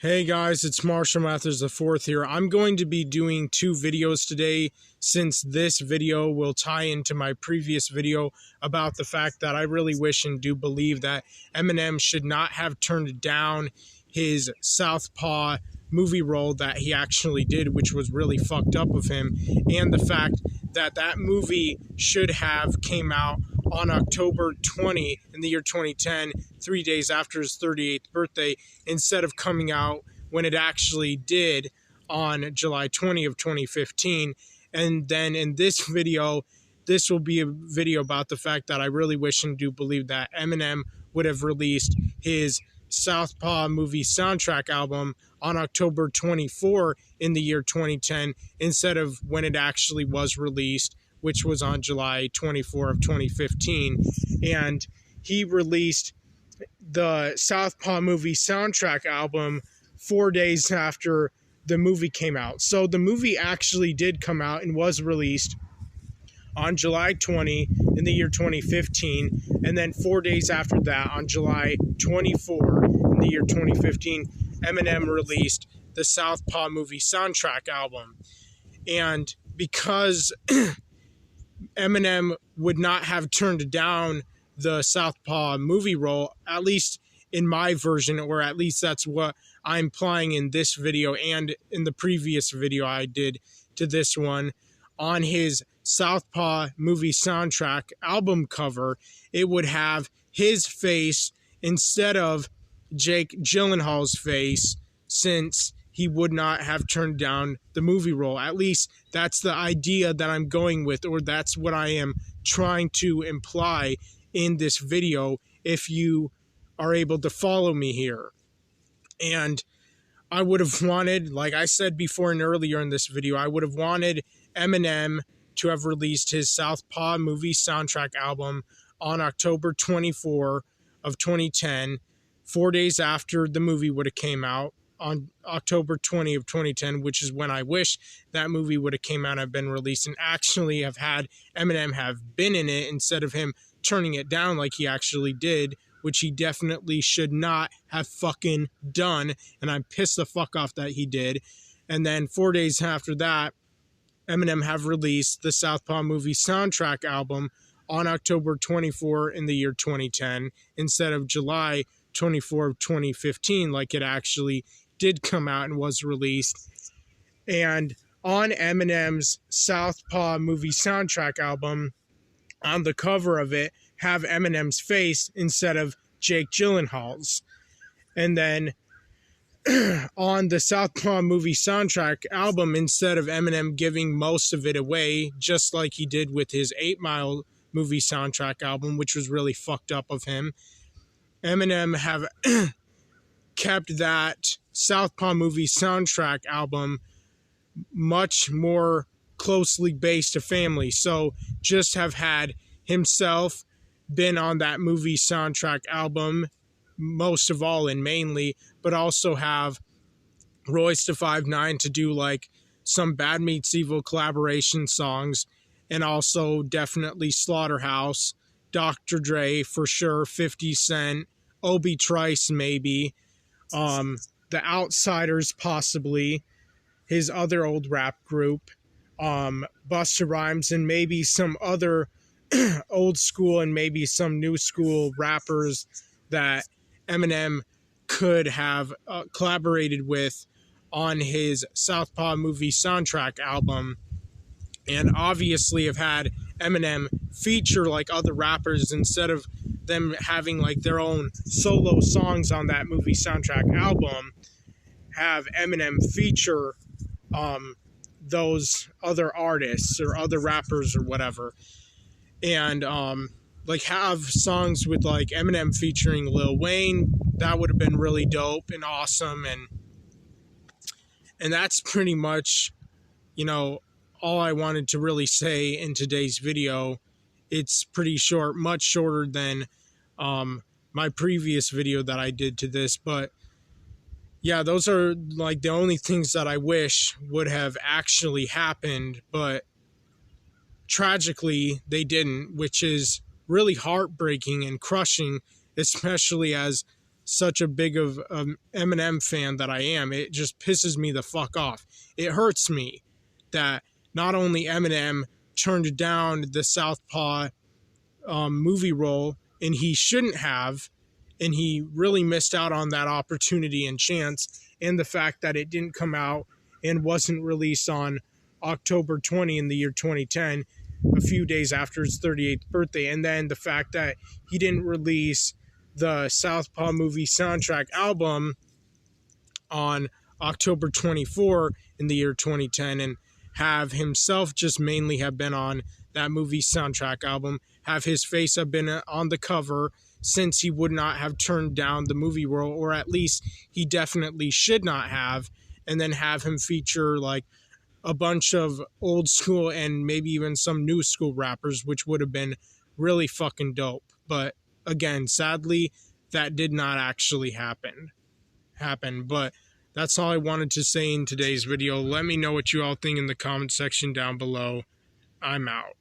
Hey guys, it's Marshall Mathers IV here. I'm going to be doing two videos today since this video will tie into my previous video about the fact that I really wish and do believe that Eminem should not have turned down his Southpaw movie role that he actually did, which was really fucked up of him, and the fact that that movie should have came out on October 20 in the year 2010, 3 days after his 38th birthday, instead of coming out when it actually did on July 20 of 2015. And then in this video, this will be a video about the fact that I really wish and do believe that Eminem would have released his Southpaw movie soundtrack album on October 24 in the year 2010 instead of when it actually was released, which was on July 24 of 2015. And he released the Southpaw movie soundtrack album 4 days after the movie came out. So the movie actually did come out and was released on July 20 in the year 2015, and then 4 days after that, on July 24 in the year 2015, Eminem released the Southpaw movie soundtrack album. And because Eminem would not have turned down the Southpaw movie role, at least in my version, or at least that's what I'm implying in this video and in the previous video I did to this one, on his Southpaw movie soundtrack album cover, it would have his face instead of Jake Gyllenhaal's face, since he would not have turned down the movie role. At least that's the idea that I'm going with, or that's what I am trying to imply in this video, if you are able to follow me here. And I would have wanted, like I said before and earlier in this video, I would have wanted Eminem to have released his Southpaw movie soundtrack album on October 24 of 2010, 4 days after the movie would have came out on October 20 of 2010, which is when I wish that movie would have came out and have been released, and actually have had Eminem have been in it instead of him turning it down like he actually did, which he definitely should not have fucking done, and I'm pissed the fuck off that he did. And then 4 days after that, Eminem have released the Southpaw movie soundtrack album on October 24 in the year 2010 instead of July 24 of 2015 like it actually did come out and was released. And on Eminem's Southpaw movie soundtrack album, on the cover of it, have Eminem's face instead of Jake Gyllenhaal's. And then on the Southpaw movie soundtrack album, instead of Eminem giving most of it away, just like he did with his 8 Mile movie soundtrack album, which was really fucked up of him, Eminem have kept that Southpaw movie soundtrack album much more closely based to family. So just have had himself been on that movie soundtrack album most of all and mainly, but also have Royce da 5'9" to do like some Bad Meets Evil collaboration songs, and also definitely Slaughterhouse, Dr. Dre for sure, 50 Cent, Obi Trice maybe, The Outsiders possibly, his other old rap group, Busta Rhymes, and maybe some other old school and maybe some new school rappers that Eminem could have collaborated with on his Southpaw movie soundtrack album, and obviously have had Eminem feature like other rappers instead of them having like their own solo songs on that movie soundtrack album, have Eminem feature those other artists or other rappers or whatever, and like have songs with like Eminem featuring Lil Wayne. That would have been really dope and awesome. And that's pretty much, you know, all I wanted to really say in today's video. It's pretty short, much shorter than my previous video that I did to this, but yeah, those are like the only things that I wish would have actually happened, but tragically they didn't, which is really heartbreaking and crushing, especially as such a big of Eminem fan that I am, it just pisses me the fuck off. It hurts me that not only Eminem turned down the Southpaw movie role, and he shouldn't have, and he really missed out on that opportunity and chance, and the fact that it didn't come out and wasn't released on October 20 in the year 2010, a few days after his 38th birthday, and then the fact that he didn't release the Southpaw movie soundtrack album on October 24 in the year 2010, and have himself just mainly have been on that movie soundtrack album, have his face have been on the cover, since he would not have turned down the movie role, or at least he definitely should not have, and then have him feature like a bunch of old school and maybe even some new school rappers, which would have been really fucking dope. But again, sadly, that did not actually happen. But that's all I wanted to say in today's video. Let me know what you all think in the comment section down below. I'm out.